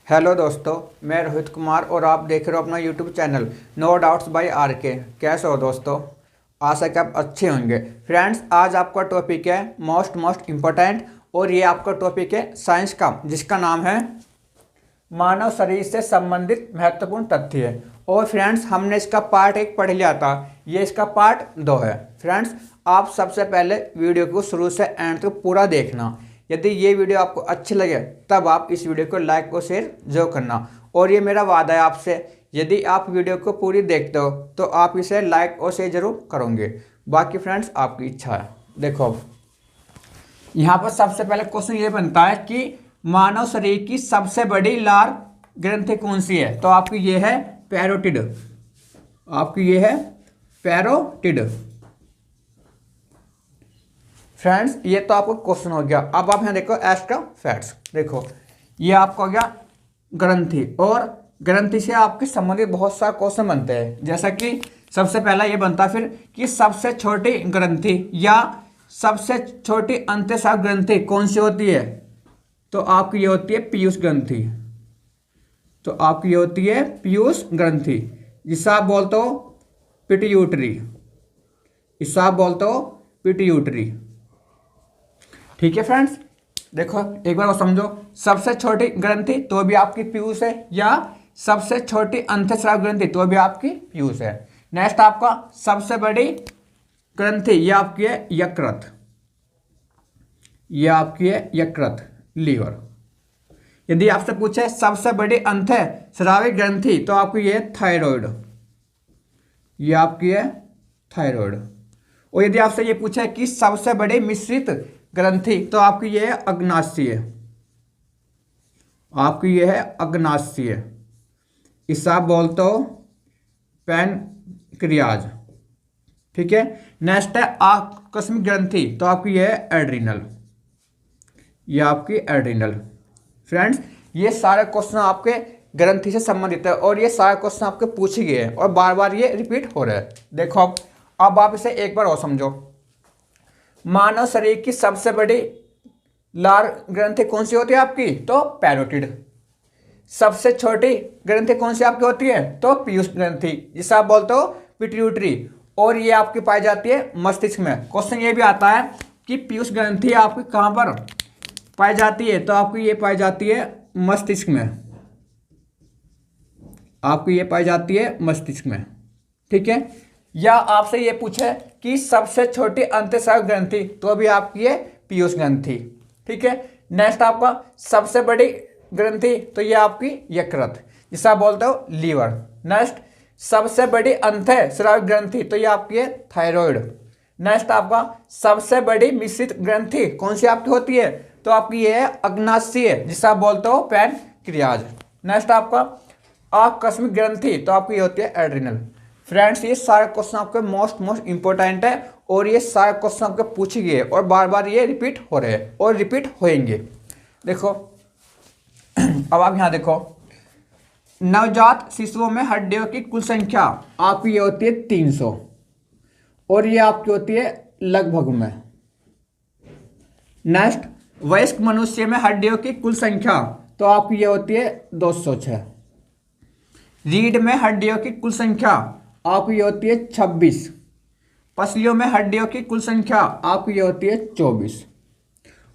Hello दोस्तों, मैं रोहित कुमार और आप देख रहे हो अपना YouTube channel no doubts by R K. कैसे हो दोस्तों? आशा कि आप अच्छे होंगे। फ्रेंड्स, आज आपका टॉपिक है मोस्ट इम्पोर्टेंट और ये आपका टॉपिक है साइंस का, जिसका नाम है मानव शरीर से संबंधित महत्वपूर्ण तथ्य है। और फ्रेंड्स, हमने इसका पार्ट 1 पढ़ लिया था, ये इसका पार्ट 2 है। फ्रेंड्स, आप सबसे पहले वीडियो को शुरू से एंड तक पूरा देखना। यदि ये वीडियो आपको अच्छी लगे तब आप इस वीडियो को लाइक और शेयर जरूर करना। और ये मेरा वादा है आपसे, यदि आप वीडियो को पूरी देखते हो तो आप इसे लाइक और शेयर जरूर करोगे। बाकी फ्रेंड्स आपकी इच्छा है। देखो, अब यहाँ पर सबसे पहले क्वेश्चन ये बनता है कि मानव शरीर की सबसे बड़ी लार ग्रंथि कौन सी है? तो आपकी ये है पैरोटिड। आपकी ये है पैरोटिड। फ्रेंड्स, ये तो आपको क्वेश्चन हो गया। अब आप यहाँ देखो एक्स्ट्रा फैक्ट्स। देखो, ये आपका हो गया ग्रंथि, और ग्रंथि से आपके संबंधित बहुत सारे क्वेश्चन बनते हैं। जैसा कि सबसे पहला ये बनता है फिर कि सबसे छोटी ग्रंथि या सबसे छोटी अंतःस्राव ग्रंथि कौन सी होती है? तो आपकी ये होती है पीयूष ग्रंथि। तो आपकी ये होती है पीयूष ग्रंथि, जिसे आप बोलते हो पिट्यूटरी। इसे आप बोलते हो पिट्यूटरी। ठीक है फ्रेंड्स, देखो एक बार वो समझो। सबसे छोटी ग्रंथि तो भी आपकी पीयूष है, या सबसे छोटी अंतःस्राव ग्रंथि तो भी आपकी पीयूष है। नेक्स्ट आपका सबसे बड़ी ग्रंथि, ये आपकी है यकृत। ये आपकी है यकृत, लीवर। यदि आपसे पूछे सबसे बड़ी अंतःस्रावी ग्रंथि तो आपकी ये है थायराइड। ये आपकी है थायराइड। और यदि आपसे ये पूछे कि सबसे बड़ी मिश्रित ग्रंथि तो आपकी ये है अग्नाशय। आपकी ये है अग्नाशय। इसे आप बोलते हो पैनक्रियाज। ठीक है। नेक्स्ट है आकस्मिक ग्रंथि, तो आपकी ये है एड्रिनल। ये आपकी एड्रिनल। फ्रेंड्स, ये सारे क्वेश्चन आपके ग्रंथि से संबंधित है और ये सारे क्वेश्चन आपके पूछे गए हैं और बार बार ये रिपीट हो रहे हैं। देखो, अब आप इसे एक बार और समझो। मानव शरीर की सबसे बड़ी लार ग्रंथि कौन सी होती है आपकी? तो पैरोटिड। सबसे छोटी ग्रंथि कौन सी आपकी होती है? तो पीयूष ग्रंथि, जिसे आप बोलते हो पिट्यूटरी। और ये आपकी पाई जाती है मस्तिष्क में। क्वेश्चन ये भी आता है कि पीयूष ग्रंथि आपकी कहां पर पाई जाती है? तो आपकी ये पाई जाती है मस्तिष्क में। आपकी ये पाई जाती है मस्तिष्क में। ठीक है। या आपसे ये पूछे कि सबसे छोटी अंतःस्रावी ग्रंथि तो भी आपकी है पीयूष ग्रंथि। ठीक है। नेक्स्ट आपका सबसे बड़ी ग्रंथि तो ये आपकी यकृत, जिसे आप बोलते हो लीवर। नेक्स्ट सबसे बड़ी अंतःस्रावी ग्रंथि तो ये आपकी है थायराइड। नेक्स्ट आपका सबसे बड़ी मिश्रित ग्रंथि कौन सी आपकी होती है? तो आपकी ये है अग्नाशय, जिसे आप बोलते हो पैनक्रियाज। नेक्स्ट आपका आकस्मिक ग्रंथि तो आपकी होती है एड्रिनल। फ्रेंड्स, ये सारे क्वेश्चन आपके मोस्ट इंपॉर्टेंट है और ये सारे क्वेश्चन आपके पूछे गए और बार बार ये रिपीट हो रहे हैं और रिपीट होएंगे। देखो, अब आप यहाँ देखो, नवजात शिशुओं में हड्डियों की कुल संख्या आपकी ये होती है 300 और ये आपकी होती है लगभग में। नेक्स्ट, वयस्क मनुष्य में हड्डियों की कुल संख्या तो आपकी ये होती है 206। रीढ़ में हड्डियों की कुल संख्या आपकी ये होती है 26। पसलियों में हड्डियों की कुल संख्या आपकी ये होती है 24।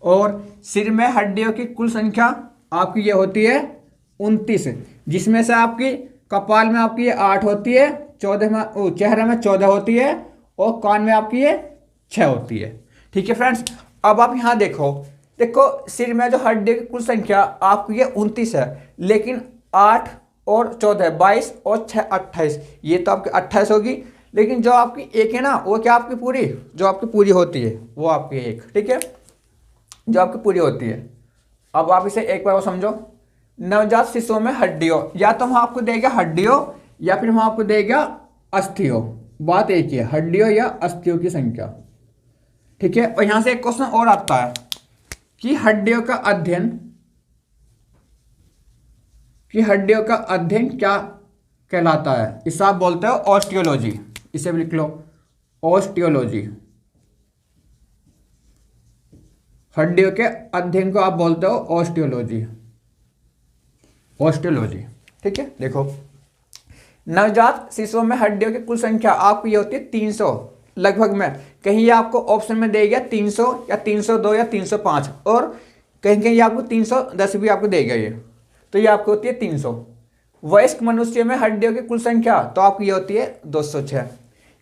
और सिर में हड्डियों की कुल संख्या आपकी ये होती है 29, जिसमें से आपकी कपाल में आपकी ये 8 होती है, 14 में चेहरे में 14 होती है और कान में आपकी ये 6 होती है। ठीक है फ्रेंड्स, अब आप यहाँ देखो। सिर में जो हड्डियों की कुल संख्या आपकी ये 29 है, लेकिन 8 और 14 22 और 6 28, ये तो आपकी 28 होगी। लेकिन जो आपकी एक है ना, वो क्या आपकी पूरी, जो आपकी पूरी होती है वो आपकी एक। ठीक है, जो आपकी पूरी होती है। अब आप इसे एक बार वो समझो। नवजात शिशुओं में हड्डियों, या तो हम आपको देगा हड्डियों या फिर हम आपको देगा अस्थियों। बात एक ही है, हड्डियों या अस्थियों की संख्या। ठीक है। और यहां से एक क्वेश्चन और आता है कि हड्डियों का अध्ययन क्या कहलाता है? इसे आप बोलते हो ऑस्टियोलॉजी। इसे भी लिख लो, ऑस्टियोलॉजी। हड्डियों के अध्ययन को आप बोलते हो ऑस्टियोलॉजी। ऑस्टियोलॉजी। ठीक है, देखो नवजात शिशुओं में हड्डियों की कुल संख्या आपको ये होती है 300 लगभग में। कहीं ये आपको ऑप्शन में देगा 300 या 302 या 305, और कहीं कहीं आपको 310 भी आपको देगा ये, तो ये आपको होती है 300। वयस्क मनुष्य में हड्डियों की कुल संख्या तो आपकी ये होती है 206।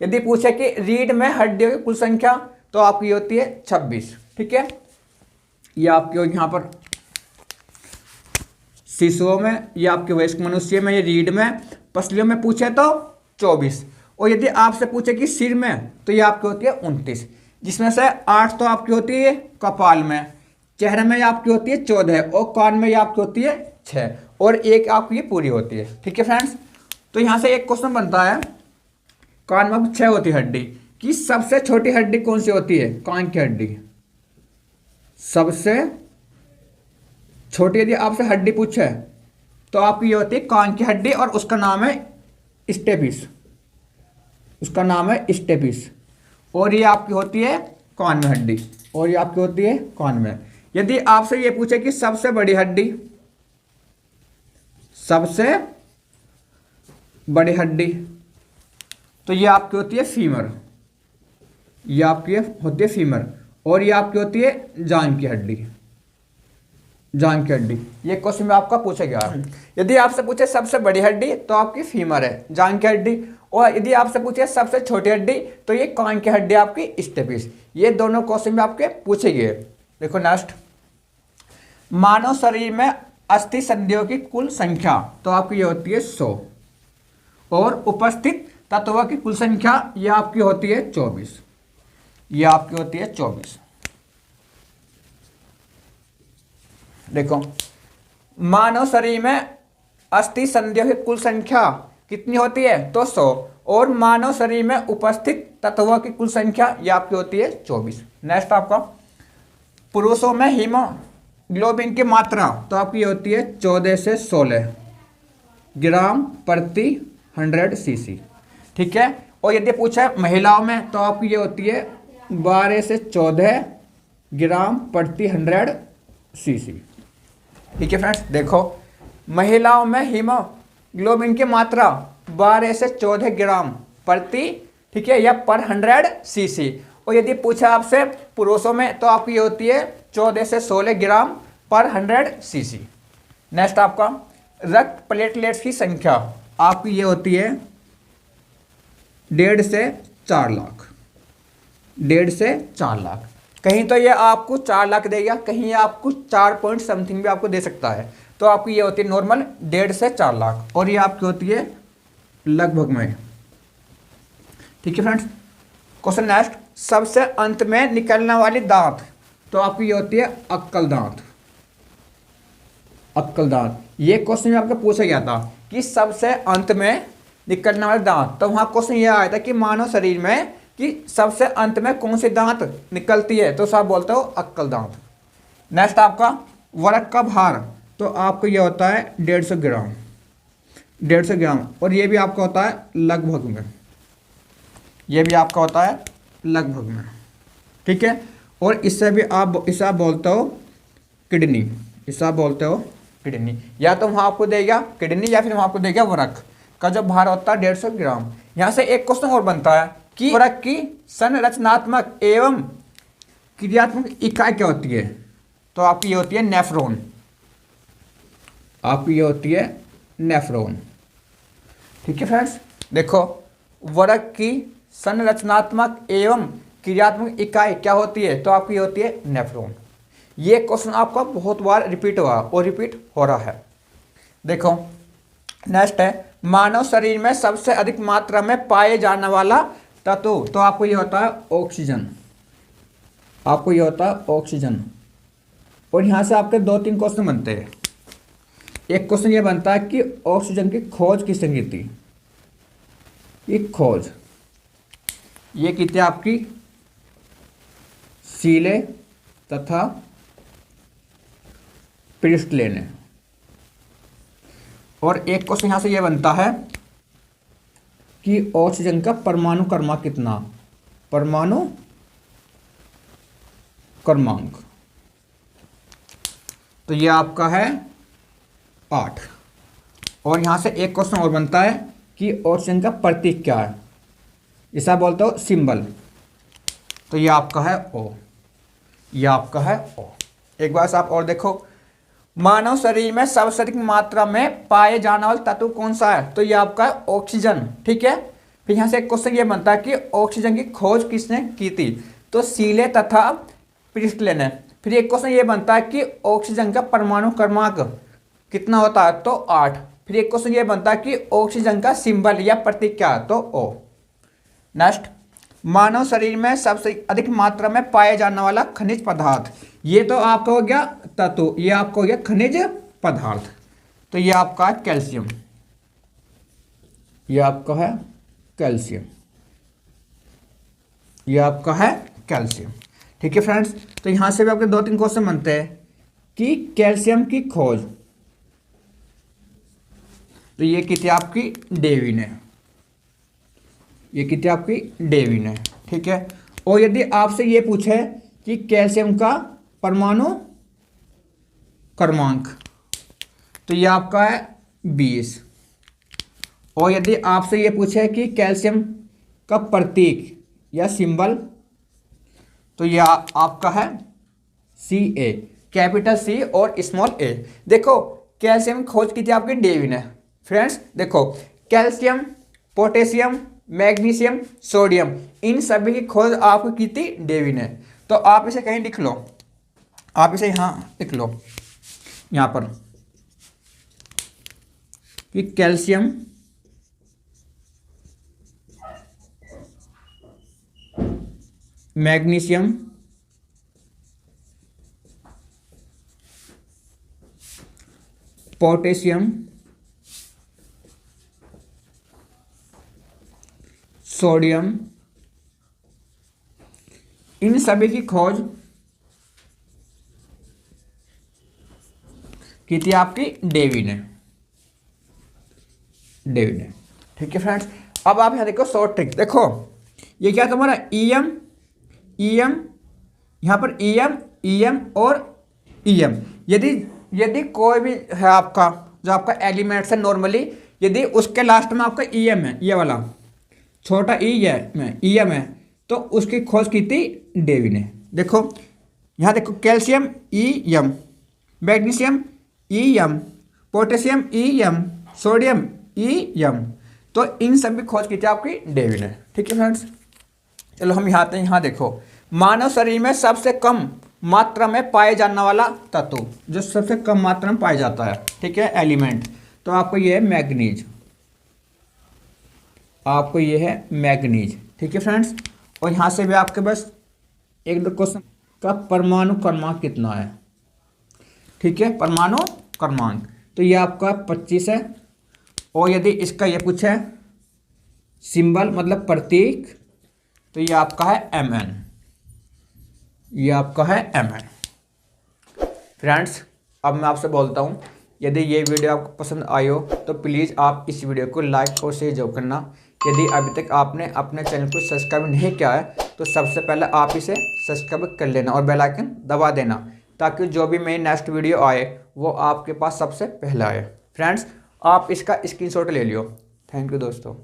यदि पूछे कि रीढ़ में हड्डियों की कुल संख्या तो आपकी होती है 26। ठीक है, ये आपकी यहाँ पर शिशुओं में, ये आपके वयस्क मनुष्य में, ये रीढ़ में, पसलियों में पूछे तो 24, और यदि आपसे पूछे कि सिर में तो ये आपकी होती है 29, जिसमें से 8 तो आपकी होती है कपाल में, चेहरे में आपकी होती है 14, और कान में आपकी होती है 6, और एक आपकी ये पूरी होती है। ठीक है फ्रेंड्स, तो यहाँ से एक क्वेश्चन बनता है, कान में 6 होती है हड्डी, कि सबसे छोटी हड्डी कौन सी होती है? कान की हड्डी। सबसे छोटी यदि आपसे हड्डी पूछे तो आपकी ये होती है कान की हड्डी, और उसका नाम है स्टेपिस, उसका नाम है स्टेपिस, और ये आपकी होती है कान में हड्डी, और ये आपकी होती है कान में। यदि आपसे ये पूछे कि सबसे बड़ी हड्डी, सबसे बड़ी हड्डी, तो ये आपकी होती है फीमर, ये आपकी होती है फीमर, और ये आपकी होती है जांघ की हड्डी, जांघ की हड्डी। ये क्वेश्चन में आपका पूछा गया है। यदि आपसे पूछे सबसे बड़ी हड्डी तो आपकी फीमर है, जांघ की हड्डी, और यदि आपसे पूछे सबसे छोटी हड्डी तो ये कान की हड्डी आपकी स्टेपिस। ये दोनों क्वेश्चन में आपके पूछे गए। देखो नेक्स्ट, मानव शरीर में अस्थि संधियों की कुल संख्या तो आपकी ये होती है 100, और उपस्थित तत्वों की कुल संख्या ये आपकी होती है 24, ये आपकी होती है 24। देखो मानव शरीर में अस्थि संधियों की कुल संख्या कितनी होती है? तो 100, और मानव शरीर में उपस्थित तत्वों की कुल संख्या ये आपकी होती है 24। नेक्स्ट आपका, पुरुषों में हीमोग्लोबिन की मात्रा तो आपकी होती है 14 से 16 ग्राम प्रति 100 सीसी। ठीक है, और यदि पूछा है महिलाओं में तो आपकी ये होती है 12 से 14 ग्राम प्रति 100 सीसी। ठीक है फ्रेंड्स, देखो महिलाओं में हीमोग्लोबिन की मात्रा 12 से 14 ग्राम प्रति, ठीक है, या पर 100 सीसी, और यदि पूछा आपसे पुरुषों में तो आपकी ये होती है 14 से 16 ग्राम पर 100 सीसी। नेक्स्ट आपका, रक्त प्लेटलेट्स की संख्या आपकी ये होती है 1.5 से 4 लाख, 1.5 से 4 लाख। कहीं तो ये आपको 4 लाख देगा, कहीं आपको 4 पॉइंट समथिंग भी आपको दे सकता है, तो आपकी ये होती है नॉर्मल 1.5 से 4 लाख, और ये आपकी होती है लगभग में। ठीक है फ्रेंड्स, क्वेश्चन नेक्स्ट, सबसे अंत में निकलने वाली दांत तो आपकी ये होती है अक्कल दांत, अक्कल दांत। ये क्वेश्चन में आपको पूछा गया था कि सबसे अंत में निकलने वाले दांत, तो वहाँ क्वेश्चन ये आया था कि मानव शरीर में कि सबसे अंत में कौन सी दांत निकलती है, तो सब बोलते हो अक्कल दांत। नेक्स्ट आपका, वरक का भार तो आपको ये होता है 150 ग्राम, 150 ग्राम, और ये भी आपका होता है लगभग में, ये भी आपका होता है लगभग में। ठीक है, और इससे भी आप इसे आप बोलते हो किडनी, इसे आप बोलते हो किडनी, या तो वहाँ आपको देगा किडनी या फिर वहाँ आपको देगा वरक का जो भार होता है 150 ग्राम। यहाँ से एक क्वेश्चन और बनता है कि वरक की संरचनात्मक एवं क्रियात्मक इकाई क्या होती है, तो आपकी ये होती है नेफ्रॉन, आपकी ये होती है नेफ्रॉन। ठीक है फ्रेंड्स, देखो वरक की संरचनात्मक एवं क्रियात्मक इकाई क्या होती है, तो आपकी होती है नेफ्रॉन। ये क्वेश्चन आपका बहुत बार रिपीट हुआ और रिपीट हो रहा है। देखो नेक्स्ट है, मानव शरीर में सबसे अधिक मात्रा में पाए जाने वाला तत्व तो आपको ये होता है ऑक्सीजन, आपको ये होता है ऑक्सीजन। और यहाँ से आपके 2-3 क्वेश्चन बनते हैं। एक क्वेश्चन ये बनता है कि ऑक्सीजन की खोज किसने की थी, ये खोज ये की थी आपकी सीले तथा प्रिस्टले ने। और एक क्वेश्चन यहाँ से ये बनता है कि ऑक्सीजन का परमाणु क्रमांक कितना, परमाणु क्रमांक, तो ये आपका है 8। और यहाँ से एक क्वेश्चन और बनता है कि ऑक्सीजन का प्रतीक क्या है, इसे बोलते हो सिंबल। तो ये आपका है O, ये आपका है O। एक बार आप और देखो, मानव शरीर में सबसे अधिक मात्रा में पाए जाने वाला तत्व कौन सा है, तो ये आपका है ऑक्सीजन। ठीक है, फिर यहाँ से एक क्वेश्चन ये बनता है कि ऑक्सीजन की खोज किसने की थी, तो सीले तथा प्रिस्टले ने। फिर एक क्वेश्चन ये बनता है कि ऑक्सीजन का परमाणु क्रमांक कितना होता है, तो 8। फिर एक क्वेश्चन ये बनता है कि ऑक्सीजन का सिंबल या प्रतीक क्या है, तो O। नेक्स्ट, मानव शरीर में सबसे अधिक मात्रा में पाया जाने वाला खनिज पदार्थ, ये तो आपका हो गया तत्व, ये आपका हो गया खनिज पदार्थ। तो ये आपका है कैल्शियम, ये आपका है कैल्शियम, ये आपका है कैल्शियम। ठीक है फ्रेंड्स, तो यहां से भी आपके 2-3 क्वेश्चन बनते हैं कि कैल्शियम की खोज, तो ये की थी आपकी डेवी ने, ये की थी आपकी डेवी ने। ठीक है, और यदि आपसे ये पूछे कि कैल्शियम का परमाणु क्रमांक, तो ये आपका है 20। और यदि आपसे ये पूछे कि कैल्शियम का प्रतीक या सिंबल, तो ये आपका है Ca, कैपिटल C और स्मॉल a। देखो कैल्शियम खोज की थी आपकी डेवी ने। फ्रेंड्स देखो, कैल्शियम, पोटेशियम, मैग्नीशियम, सोडियम, इन सभी की खोज आपको की थी डेवी ने। तो आप इसे कहीं लिख लो, आप इसे यहाँ लिख लो, यहाँ पर कि कैल्शियम, मैग्नीशियम, पोटेशियम, सोडियम, इन सभी की खोज की थी आपकी डेवी ने, डेवी ने। ठीक है फ्रेंड्स, अब आप यहाँ देखो शॉर्ट ट्रिक। देखो ये क्या तुम्हारा ईएम, ईएम, यहाँ पर ईएम, ईएम और ईएम। यदि कोई भी है आपका जो आपका एलिमेंट्स है नॉर्मली, यदि उसके लास्ट में आपका ईएम है, ये वाला छोटा ई है ईएम है, तो उसकी खोज की थी डेवी ने। देखो यहाँ देखो, calcium EM, magnesium EM, potassium EM, sodium EM, तो इन सभी खोज की थी आपकी डेवी ने। ठीक है फ्रेंड्स, चलो हम यहाँ आते हैं। यहाँ देखो, मानव शरीर में सबसे कम मात्रा में पाए जाने वाला तत्व, जो सबसे कम मात्रा में पाया जाता है, ठीक है, एलिमेंट, तो आपको ये है मैग्नीज, आपको ये है मैग्नीज। ठीक है फ्रेंड्स, और यहाँ से भी आपके पास 1-2 क्वेश्चन का परमाणु क्रमांक कितना है। ठीक है, परमाणु क्रमांक, तो ये आपका 25 है। और यदि इसका ये पूछे सिंबल मतलब प्रतीक, तो ये आपका है Mn, ये आपका है Mn। फ्रेंड्स अब मैं आपसे बोलता हूँ, यदि ये वीडियो आपको पसंद आई हो तो प्लीज़ आप इस वीडियो को लाइक और शेयर जरूर करना। यदि अभी तक आपने अपने चैनल को सब्सक्राइब नहीं किया है तो सबसे पहले आप इसे सब्सक्राइब कर लेना और बेल आइकन दबा देना, ताकि जो भी मेरी नेक्स्ट वीडियो आए वो आपके पास सबसे पहले आए। फ्रेंड्स आप इसका स्क्रीनशॉट ले लियो। थैंक यू दोस्तों।